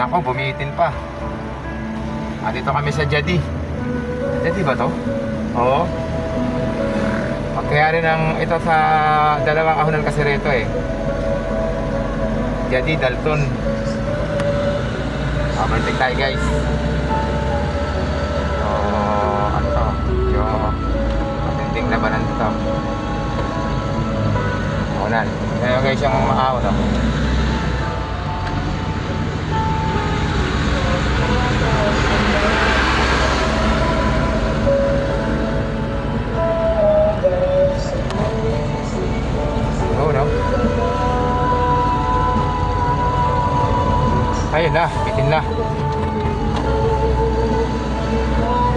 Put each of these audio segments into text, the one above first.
Nako, bumitin pa. Dito kami sa Jadi. Jadi ba to? Oo. Magkayari ng ito sa dalawang ahonan kasi rito eh. Jadi, Dalton. Balik tayo guys. So, ano to? Yung matinding labanan dito. Ahonan. Ngayon guys yung maahon ako. Ayun na, bitin na.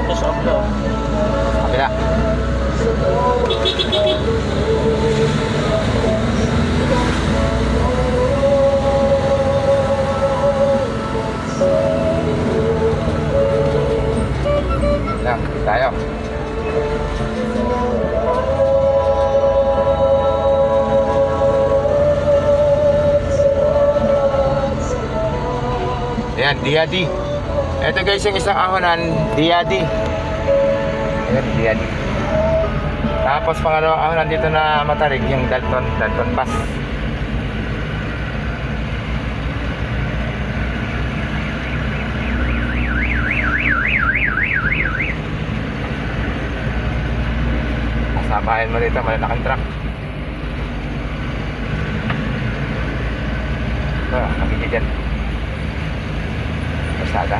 Yes, off daw. Kabila. Lang, tayo. Ayan, Diadi. Ito guys yung isang ahonan, Diadi. Ayan, Diadi. Tapos pangalawang ahonan dito na matarig, yung Dalton Pass. Sabahin mo dito, malalaking truck. Ito, nakikita dyan. Pasada.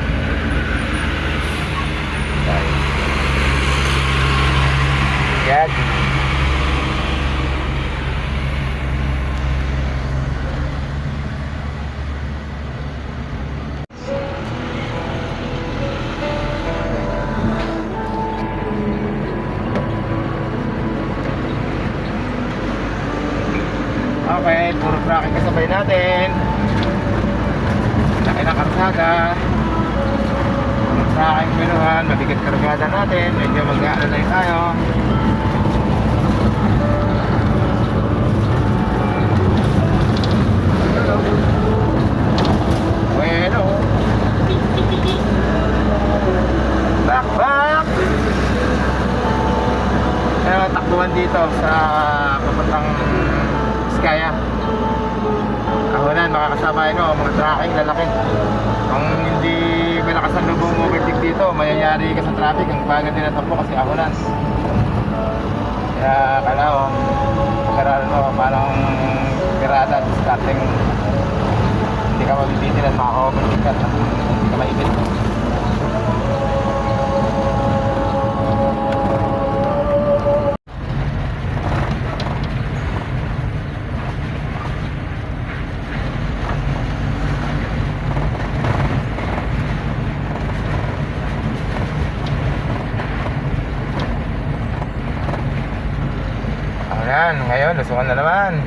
Yan. Okay, puro tracking kasabay natin. Laki ng karsada. Sa aking pinuhan, mabigat kargada natin. Medyo mag-aalay tayo. Bueno. Back! Kaya takbuhan dito sa papuntang Skaya. Ahonan, makakasama yun mga tracking lalaki. Kung hindi malakas ang lubong mo overtake dito, mayayari ka sa traffic. Ang bagal din natampo kasi ahonan. Kaya kailangan pag-aralan mo parang pirata at starting hindi ka mabibitin at maka-overtake ka at hindi ka maibit. Ayan, ngayon, lusungan na naman.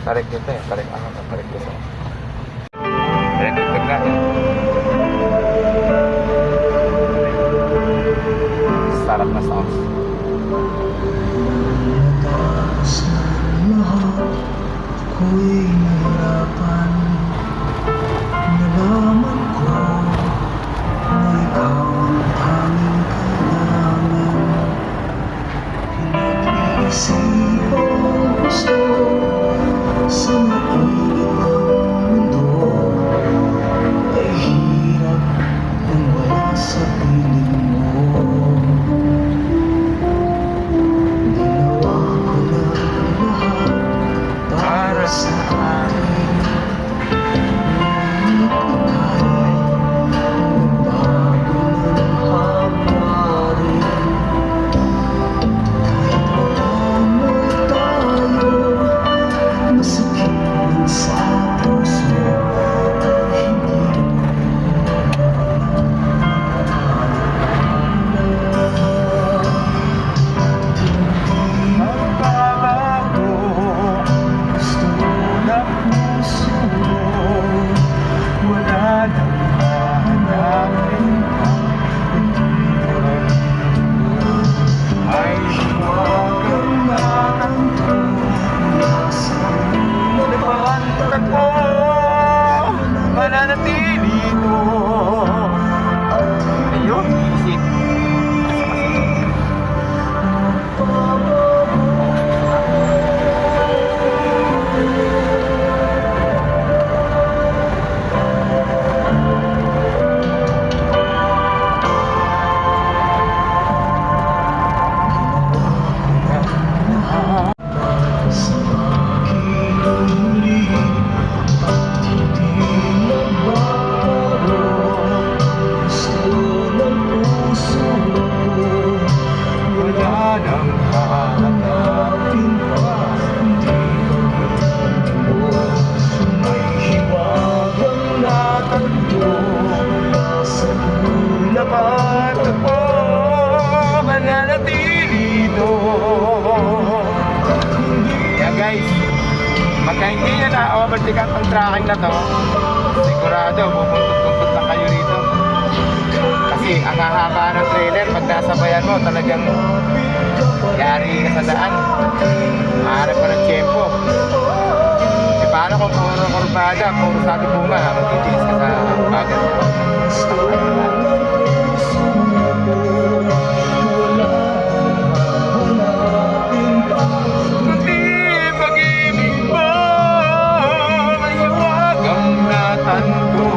Tarik dito eh, tarik lusong. Tarik dito na. Sarap na sounds. Sa lahat ko'y nahirapan. Nalaman ko na ikaw ang tanging kailangan. Pinag-iisipang gusto sa mainit ng mundo. mananatili ito. Ayun, isit. Sa aking huli at hindi magbago. Gusto ng puso ko, Wala nang hanapin pa, hindi mo. May hiwagang natanto sa dapat ako mananatili doon. Yeah guys, magka hindi nyo na-overtake ang tracking na to, sigurado pupuntot-puntot lang kayo rito. Kasi ang hahaba ng trailer, pag nasabayan mo talagang yari ka sa daan. Maharap ka ng tiyempo. E paano kung puro kurbada, puro sabi bunga, magtitiis ka sa bagal. Kundi pag-ibig mo, may hiwagang natanto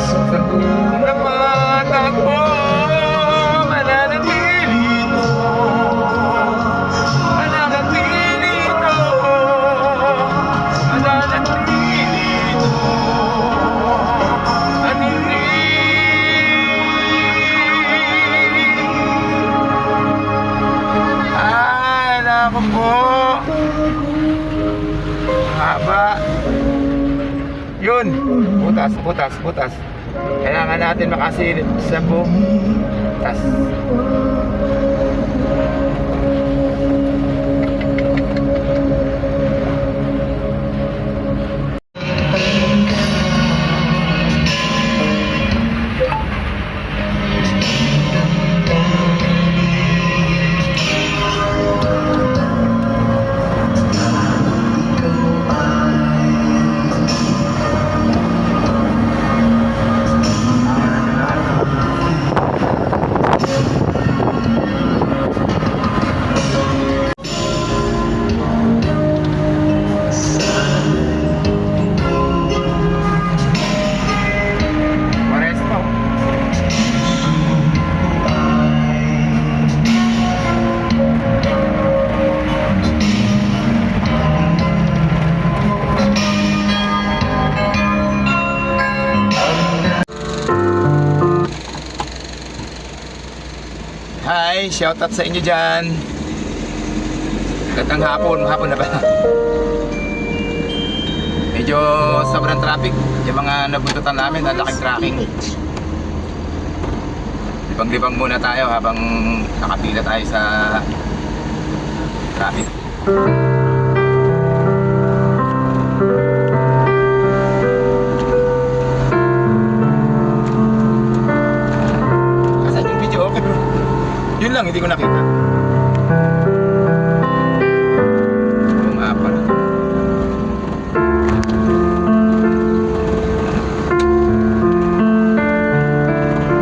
sa unang mata ko, mananatili ito, mananatili ito, mananatili ito, at hindi ako po. Haba. Yun. Butas, butas, butas. Kailangan natin makasilip sa butas. Moresto. Hi, shoutout sa inyo dyan. Gandang hapon, hapon na ba? Medyo sobrang traffic. Yung mga nabuntutan namin, nalaking tracking. Libang-libang muna tayo habang nakapila tayo sa traffic. Asan yung video? Okay bro. Yun lang, hindi ko nakita. Oo nga pala.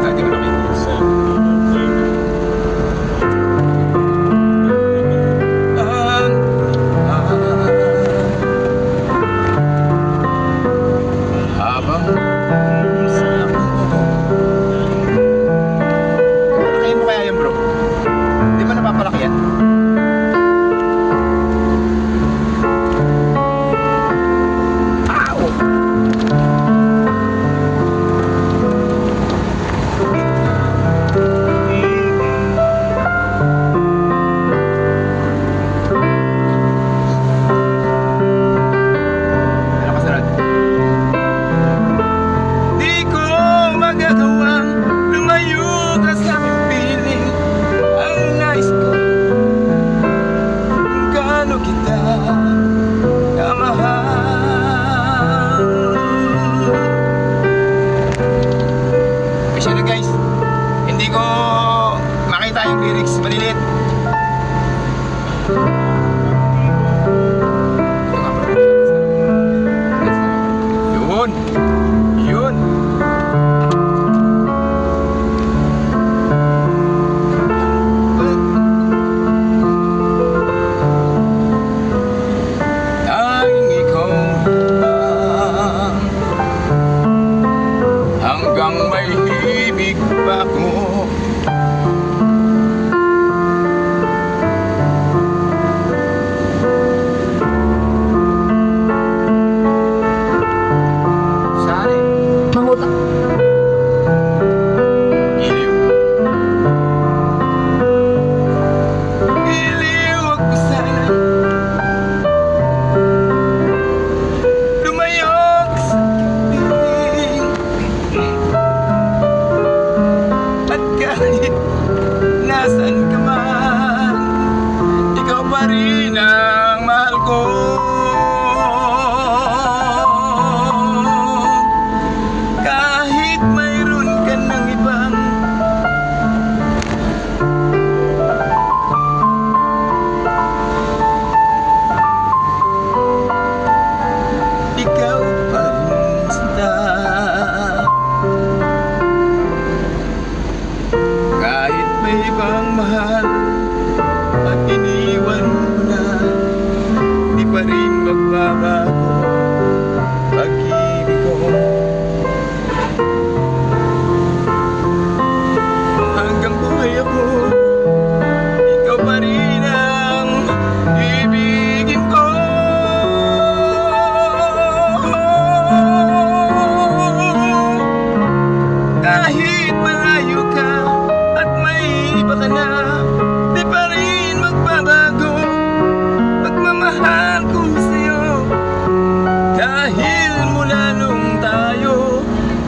Hindi ko nakita. Habang nakain mo kaya yan bro? Di ba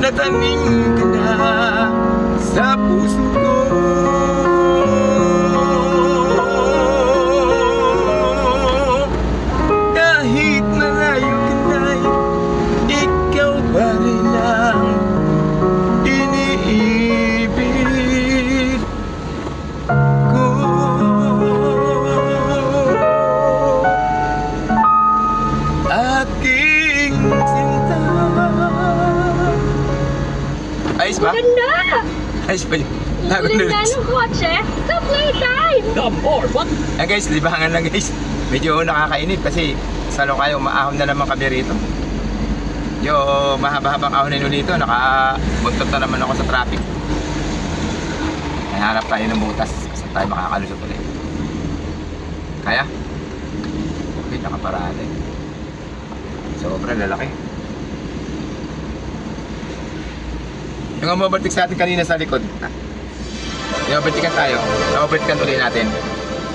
natanim ka na sa puso ko. Kahit malayo ka na'y ikaw pa rin ang iniibig ko. Aking sinta. Ayos ba? Maganda! Ayos ba yun? Lago Galing na na ng kotse sa playtime! Guys, libangan lang guys. Medyo nakakainip kasi sa Locayo, maahon na naman kami rito. Yung mahaba-habang ahonin ulit ito, nakabuntot na naman ako sa traffic. Nahanap tayo ng butas. Saan tayo makakalusot ulit? Kaya? Okay, nakaparaan eh. Sobrang lalaki. Yung umabartik sa atin kanina sa likod. Inabartikan tayo. Inabartikan ulit natin.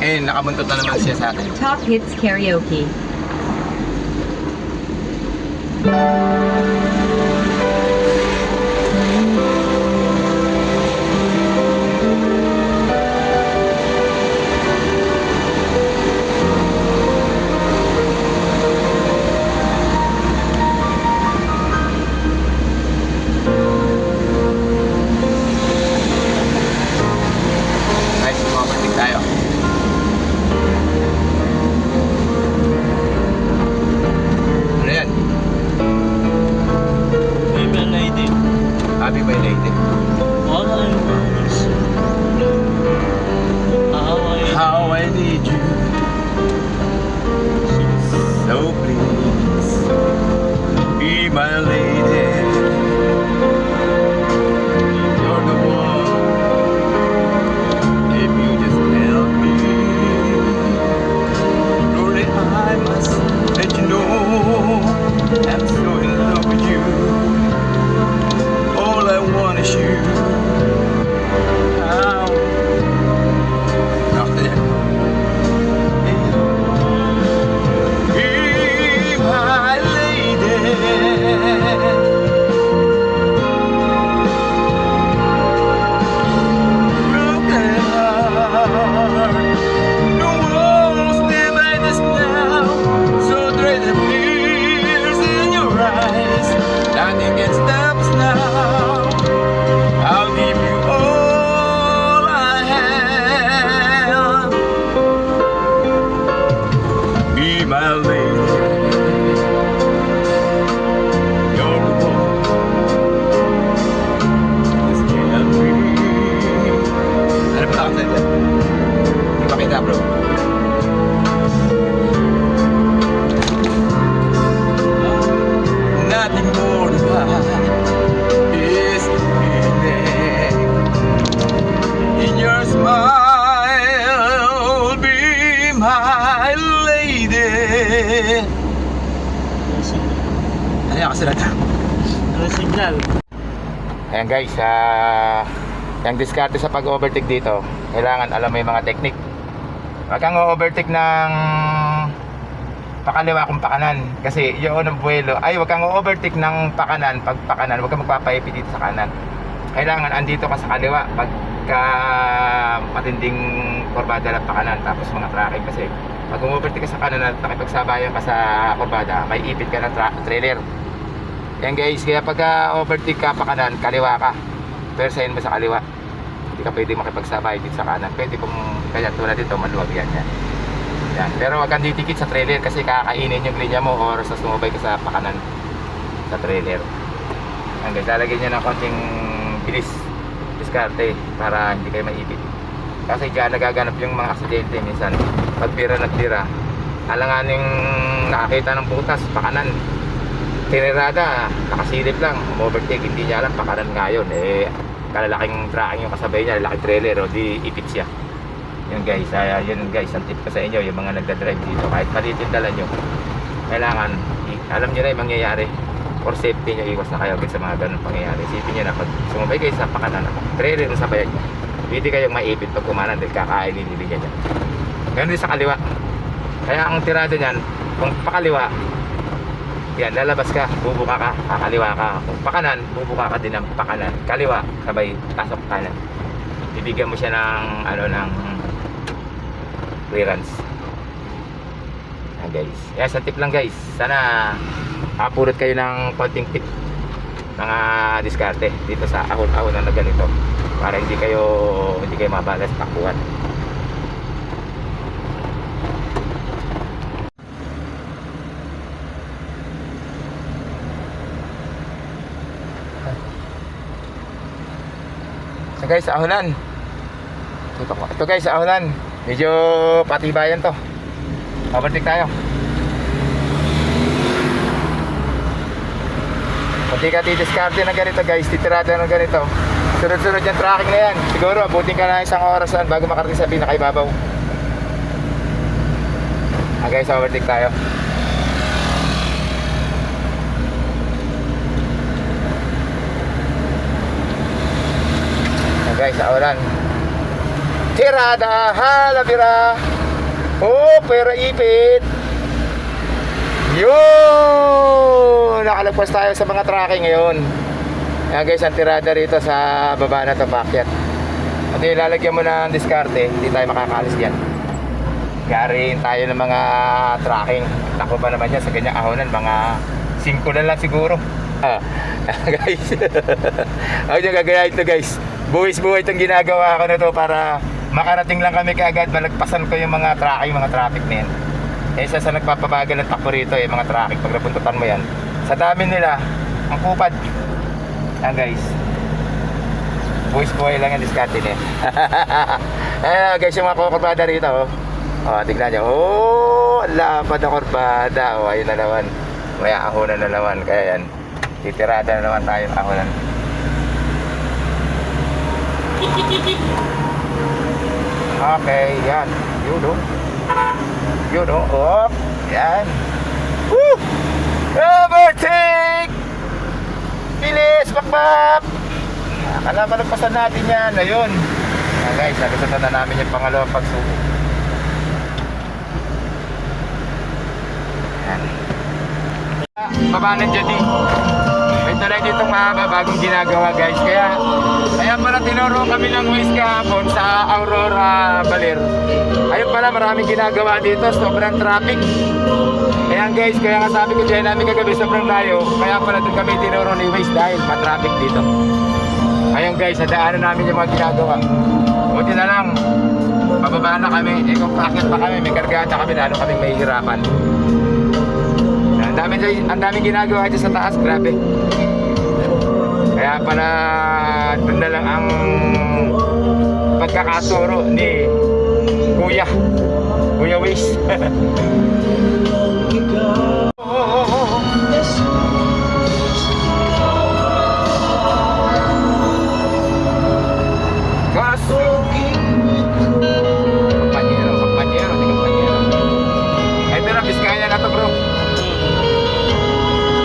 Eh, nakabuntot na naman siya sa atin. Top Hits Karaoke. Guys, umabartik tayo. Ano yan? May melody. Happy by lady. All I want is how I How I need you. So please be my lady. You're the one. If you just help me, Lord, I must let you know I'm so in love with you. All I want is you. How? After that. Be my lady. Broken heart. No one stay by this now. So dread the tears in your eyes. Nothing can stop us now. I'll give you all I have. Be my lady. You're the one. Just tell me. Ano ba ako sa'yo? Hindi pa kita, bro. Nothing more to buy is feeling in your smile. Be my lady. Ano yan kasi natin? Ano signal? Ayan guys, yung diskarte sa pag-overtake dito, kailangan alam mo yung mga technique. Huwag kang overtake ng pakaliwa kung pakanan. Kasi yun ang buwelo. Ay, huwag kang overtake ng pakanan. Pag pakanan, huwag kang magpapaipi dito sa kanan. Kailangan andito ka sa kaliwa pagka matinding kurbada ng pakanan. Tapos mga tracking kasi pag overtake ka sa kanan at nakipagsabayan ka sa kurbada, may ipit ka ng trailer. Yan guys, kaya pagka overtake ka pakanan, kaliwa ka. Persahin mo sa kaliwa. Hindi ka pwede makipagsabay dito sa kanan. Pwede kung kaya tulad dito, maluwag yan. Yan. Pero wag kang titikit sa trailer kasi kakainin yung linya mo or sa sumabay ka sa pakanan sa trailer. Yan guys, lalagyan nyo ng konting bilis, diskarte para hindi kayo maipit. Kasi dyan nagaganap yung mga aksidente minsan. Pag bira nagtira, alanganing nakakita ng butas, pakanan. Tinirada, nakasilip lang, overtake, hindi niya alam, pakanan nga yun. Eh, kalalaking tracking yung kasabay niya, lalaking trailer, o di ipit siya. Yun guys, yun guys, ang tip ko sa inyo, yung mga nagdadrive dito, kahit maliit yung dala nyo, kailangan, alam nyo na yung mangyayari. For safety nyo, iwas na kayo sa mga ganun pangyayari. Isipin nyo na, pag sumabay kayo sa pakanan, trailer yung sabayan nyo, pwede kayong maipit pag kumanan dahil kakainin nilin niya. Ganun din sa kaliwa. Kaya ang tirada niyan, kung pakaliwa, Yan, lalabas ka, bubuka ka, kakaliwa ka. Kung pakanan, bubuka ka din ng pakanan. Kaliwa, sabay, pasok kanan. Bibigyan mo siya ng, ng clearance. Yan guys. Yan, sa tip lang guys. Sana makapulot kayo ng konting tip. Mga diskarte dito sa ahon-ahon na ganito. Para hindi kayo mabalas takbuhan. So guys, ahonan. Ito guys, ahonan. Medyo patibayan to. Overtake tayo. Pati ka didiskarte na ganito guys, titirada na ganito. Sunod-sunod yung tracking na yan. Siguro, abutin ka na isang orasan bago makarating sa pinakaibabaw. Guys, overtake tayo. Guys, awalan. Tirada, halabira. Oh, pera ipit. Yun! Nakalagpas tayo sa mga tracking ngayon. Ayan guys, ang tirada rito sa baba na ito, paakyat. At ilalagyan mo ng diskarte, hindi tayo makakaalis dyan. Garin tayo ng mga tracking. Tako ba naman yan sa ganyang ahonan, mga 5 na lang siguro. Guys, ako yung gagayahin ito guys. Buwis-buhay itong ginagawa ko na to para makarating lang kami kaagad. Malagpasan ko yung mga tracking, mga traffic na yan. Isa sa nagpapabagal ng takbo rito mga traffic. Pag napuntutan mo yan, sa dami nila, ang kupad. Ayan guys, buwis-buhay lang yung diskarte niya. Ayan guys, yung mga kukurbada rito. Tignan nyo. Lapad na kurbada. Ayun na naman. May ahonan na naman. Kaya yan, titirada na naman tayo ahonan. Okay, yan. Yun o. Oh, yan. Woo! Overtake! Bilis! Bakbak! Akala malagpasan natin yan. Ayun. Guys, nagustuhan na namin yung pangalawang pagsubok. Yan. Baba ng Jadi. May talay ditong mahaba bagong ginagawa guys. Kaya pala tinuro kami ng Waze kahapon sa Aurora Baler. Ayun pala, maraming ginagawa dito. Sobrang traffic. Ayan guys, kaya nga sabi ko dyan namin kagabi sobrang layo. Kaya pala doon kami tinuro ni Waze dahil ma-traffic dito. Ayun guys, nadaanan namin yung mga ginagawa. Buti na lang, pababa na kami. Kung kakit pa kami, may kargada kami, lalo kami mahihirapan. Ang daming ginagawa dyan sa taas, grabe. Kaya pala doon na lang ang pagkakaturo ni Kuya Waze. Kompanyero. Ito na, Biskaya na to bro.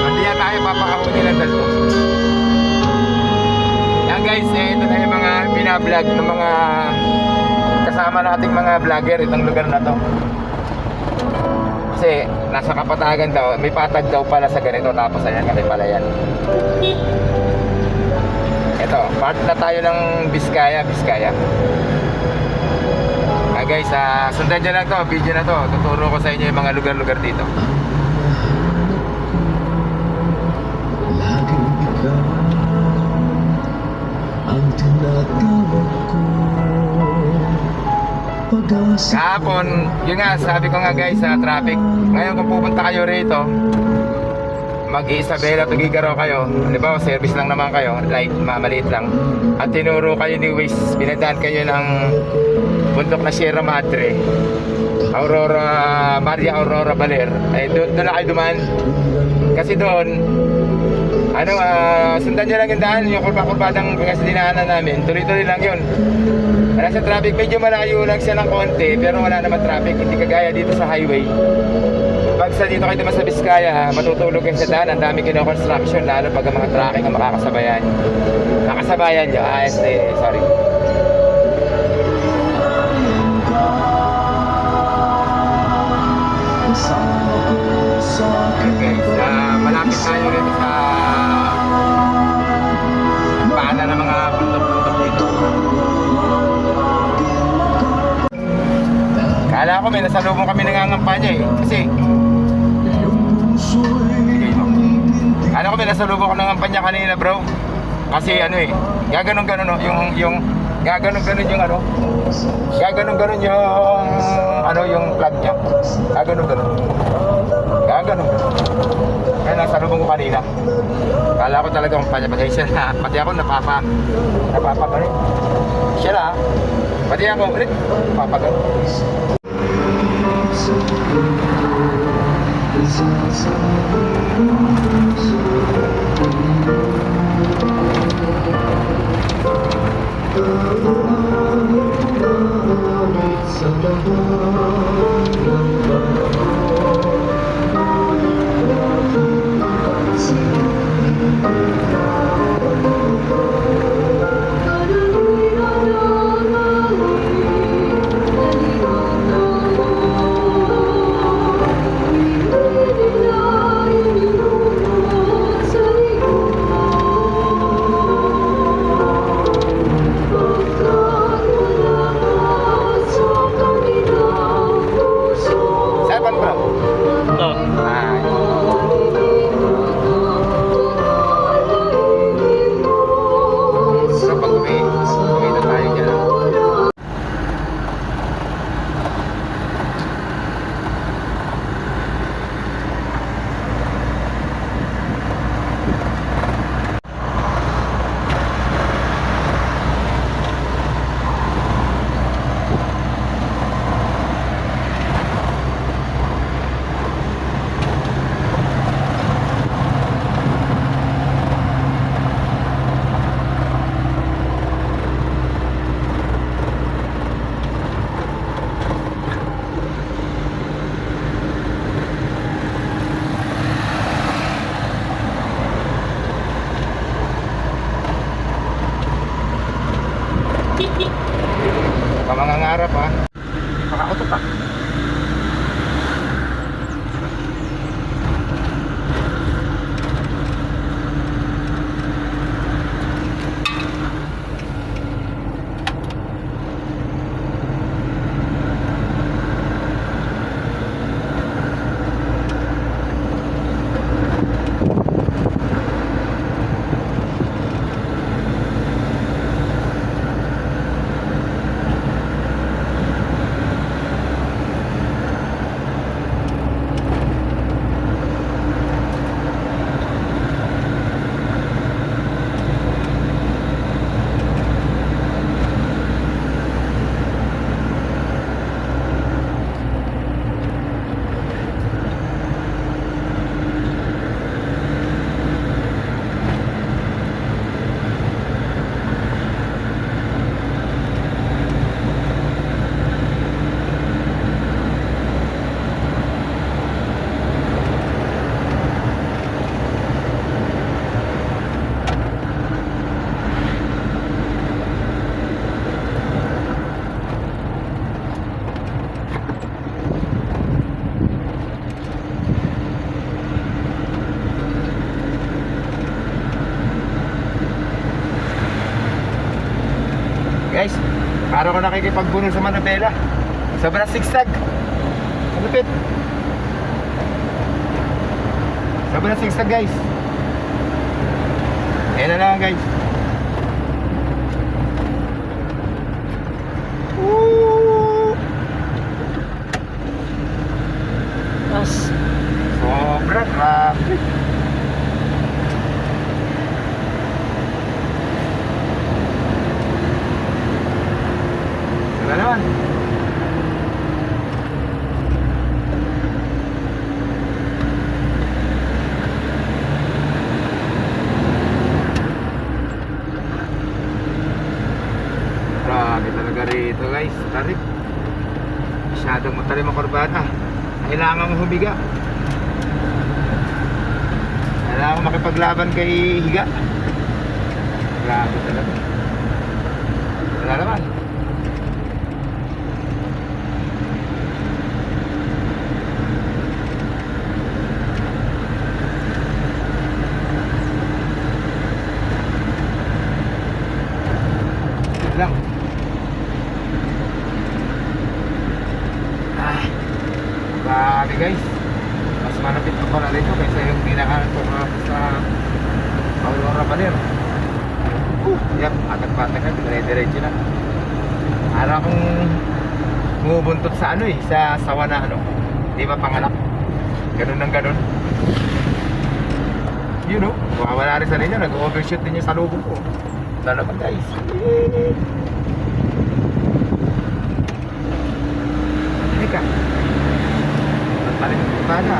Hindi na tayo papakahuli ng dalto. Yan guys, ito na yung mga binablog ng mga kasama nating mga vlogger itong lugar na to. Kasi nasa Kapatagan daw, may patag daw pala sa ganito, tapos ayan kasi pala yan. Ito, part na tayo ng Biskaya. Guys, sundan nyo lang to, video na to. Tuturo ko sa inyo yung mga lugar-lugar dito. Laging ikaw ang tinatawag ko. Pag-asa Kahapon, yun nga, sabi ko nga guys sa traffic. Ngayon kung pupunta kayo rito, mag-Isabela, Tugigaraw kayo. Halimbawa, service lang naman kayo, light, maliit lang. At tinuro kayo ni Waze, pinadaan kayo ng bundok na Sierra Madre, Maria Aurora Baler. Doon na kayo dumaan. Kasi doon, sundan nyo lang yung daan, yung kurba-kurbadang dinaanan namin. Tuloy-tuloy lang yun. Wala sa traffic, medyo malayo lang siya ng konti, pero wala naman traffic. Hindi kagaya dito sa highway. Pag sa dito kayo naman sa Biskaya, matutulog kayo sa daan. Ang dami kino-construction, lalo pag ang mga tracking ang makakasabayan. Nakasabayan nyo. Sorry. kasama ko sa aking Guys, Akit tayo rito sa paana ng mga bundok-bundok dito. Kala ko may nasalubong kami nangangampanya eh. Kasi bigay mo. Kala ko may nasalubong ko nangangampanya kanina bro. Kasi ano eh, gaganon-ganon no, yung gaganon-ganon yung ano. Gaganon-ganon yung ano yung plug niya. Gaganon-ganon. Gaganon-ganon. Kaya nasalubong ko kanina. Kala ko talaga pasensya na. Pati ako napapaganon. Siya na. Pati ako ulit napapaganon. Seven bro. Ito. Ay. So pag kumita tayo dyan. Pamangangarap ha. Pakauto pa. Guys, para ko nakikipagbuno sa Manabela. Sobrang sigsag. Malupit. Sobrang sigsag guys. Ayan na lang guys. Woo! Tapos, Sobrang traffic. Wala naman. Grabe talaga rito guys. Tarik. Masyadong matalim ang kurbada. Kailangan mo humiga. Kailangan mo makipaglaban kay higa. Grabe talaga. Wala naman. lang. Ah, grabe guys. Mas malapit pa pala rito kaysa yung dinaanan ko sa Aurora Baler. Yan, patag-patag na, dire-diretso na. Para kung bumubuntot sa ano eh, sa sawa na ano, di ba panganak? Ganun ng ganun. You know, wala rin sa linya, nag-overshoot din yung salubong ko. Wala naman guys. Teka. Balik pa na.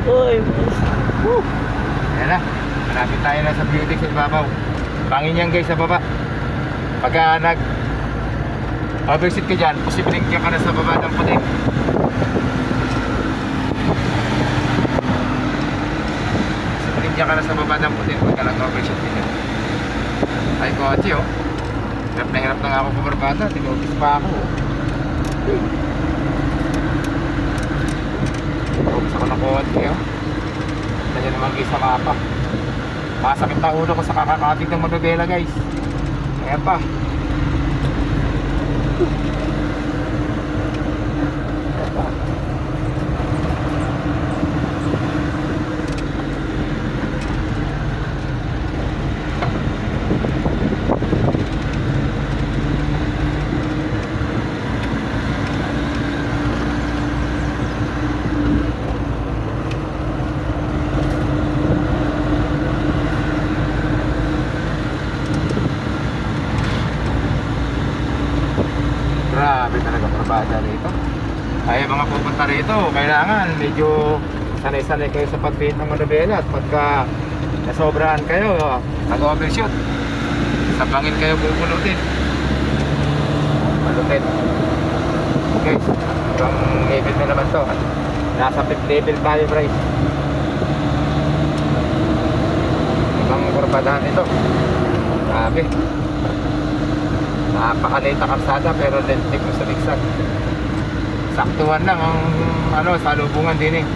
Uy, Ayan na, malapit tayo na sa beauty sa ibabaw. Bangin yan guys sa baba. Pagka nag overshoot ka dyan, posibleng ka na sa baba ng puti. Posibleng ka na sa baba ng puti pagka nag overshoot ka dyan. Ay kotse oh. Hirap na nga ako pumarbata, tinugis pa ako oh. Tinugis ako ng kotse oh. Kanya naman guys sa mapa. Masakit na ulo ko sa kakakating ng Manobela guys. Ayan pa. Grabe talaga probada rito. Ay mga pupunta rito, kailangan medyo sanay-sanay kayo sa pag-paint ng Manobela. At pagka nasobrahan kayo, nag-overshoot, sabangin kayo bubulutin. Malupit. Okay, ibang level na naman to. Nasa 5th level tayo, Bryce. Ibang kurbadahan ito. Grabe. Napakaliit na karsada pero lentik mo sa liksad. Saktuhan lang ang ano, salubungan din eh.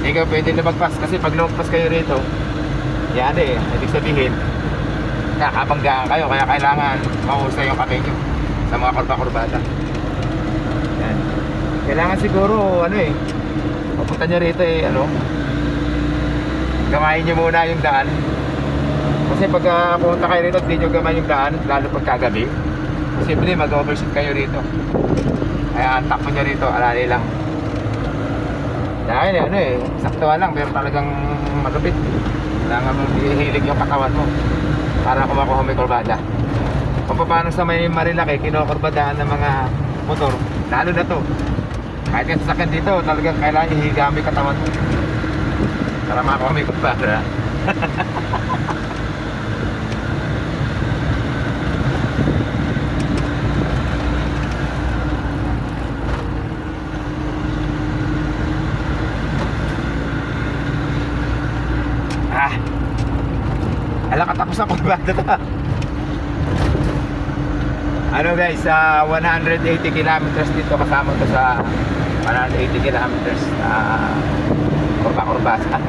Hindi ka pwede lumagpas kasi pag lumagpas kayo rito, yan eh, ibig sabihin nakabanggaan kayo, kaya kailangan mahusay yung kamay nyo sa mga kurba-kurbada. Yan. Kailangan siguro ano eh, papunta nyo rito eh, ano, gamayin nyo muna yung daan. Kasi pag pumunta kayo rito at di nyo gamayin yung daan, lalo pagkagabi, posible mag-overshoot kayo rito. Kaya ang takbo nyo rito, alali lang. Dahil ano eh, saktuhan lang pero talagang malupit. Kailangan mong hihilig yung katawan mo para kumakuha may kurbada. Kung paano sa may Marilaki, kinukurbadahan ng mga motor, lalo na to. Kahit yung sasakyan dito, talagang kailangan ihiga mo yung katawan mo para makakuha may kurbada. Alam katapos ang kurbada ta. Ano guys, 180 kilometers dito, kasama to sa 180 kilometers kurba-kurbasa.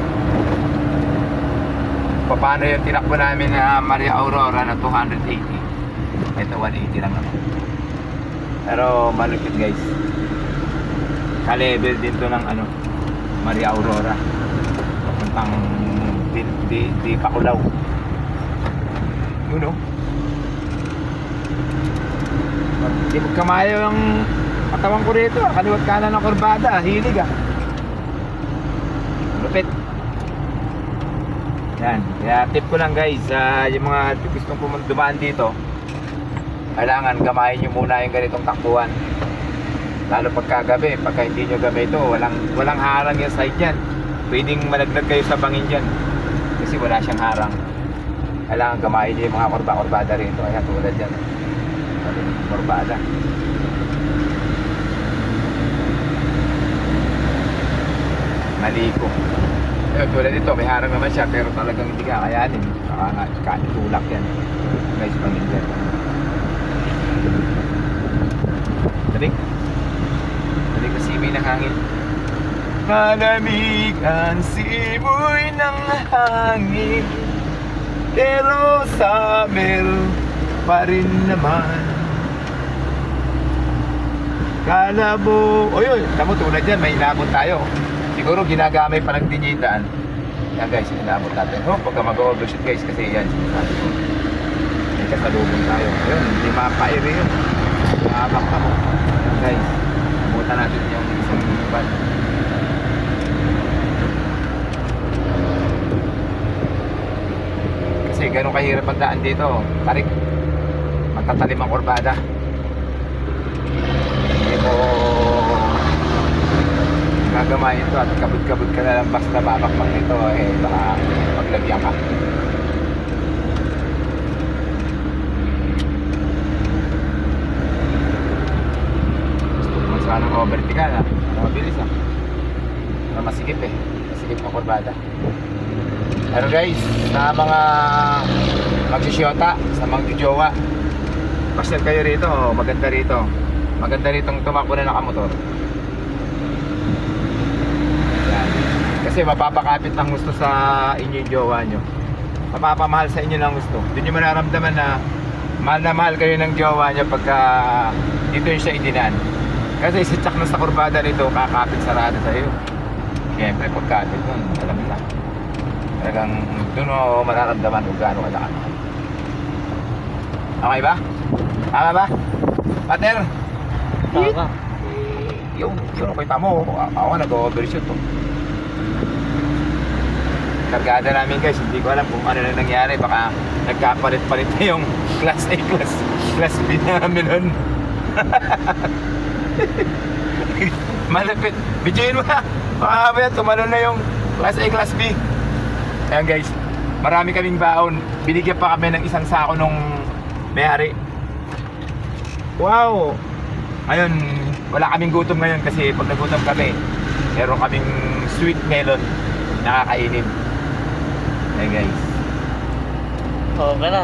Paano yung tinakbo namin na Maria Aurora na 280? Ito 180 lang naman. Pero malupit guys. Ka-level din to ng ano, Maria Aurora. Papuntang di Pakulaw. You know? Hindi magkamayo yung katawan ko rito. Kaliwat kanan ng kurbada. Hilig ah. Lupit. Yan. Kaya tip ko lang guys, yung mga gustong dumaan dito, kailangan gamayin nyo muna yung ganitong takbuhan. Lalo pagkagabi, pagka hindi nyo gamay ito, walang harang yung side yan. Pwedeng malaglag kayo sa bangin dyan kasi wala siyang harang. Kailangan gamayin nyo yung mga kurba-kurbada rito. Kaya tulad dyan, kurbada. Maliko. Tulad dito, may harang naman siya pero talagang hindi kakayanin. Tulak yan guys, pangin dyan. Tarik. Malamig ang simoy ng hangin, pero summer pa rin naman. Kala mo, o yun, tamo tulad yan, may inabot tayo. Siguro ginagamay pa ng dinyitaan. Yan guys, inabot natin. Oh, pagka mag-overshoot guys, kasi yan, sinasabi ko. May kasalubong tayo. Ayun, hindi makapairi yun. Nakabak ako. Yan guys, nabutan natin yung isang bad. Kasi ganun kahirap ang daan dito. Tarik, magtatalim ang kurbada. Hindi mo gagamayin to at kabod-kabod ka na lang basta babakbang nito, eh baka maglagyan ka. Gusto ko sana ng overtical ha, mabilis ha, masikip eh, masikip ang kurbada. Pero guys, sa mga magsisyota, sa mga jowa, pasyal kayo rito, maganda rito. Maganda ritong tumakbo na nakamotor. Yan. Kasi mapapakapit ng gusto sa inyo yung jowa nyo. Mapapamahal sa inyo ng gusto. Doon nyo mararamdaman na mahal kayo ng jowa nyo pagka dito yung siya idinaan. Kasi si Chuck na sa kurbada nito, kakapit sarado sa iyo. Siyempre, pagkapit nun, alam na. Talagang doon mo mararamdaman kung gaano kalaki. Okay ba? Tama ba? Partner? Tama. Yung kita mo, ako nag-overshoot to. Kargada namin guys, hindi ko alam kung ano na nangyari. Baka nagkapalit-palit na yung class A, class B namin nun. Malapit. Bidyoin mo ha. Baka mamaya tumalon na yung class A, class B. Ayan guys, marami kaming baon. Binigyan pa kami ng isang sako nung may-ari. Wow! Ayun, wala kaming gutom ngayon kasi pag nagutom kami, meron kaming sweet melon na kakainin. Hey guys. Okay na.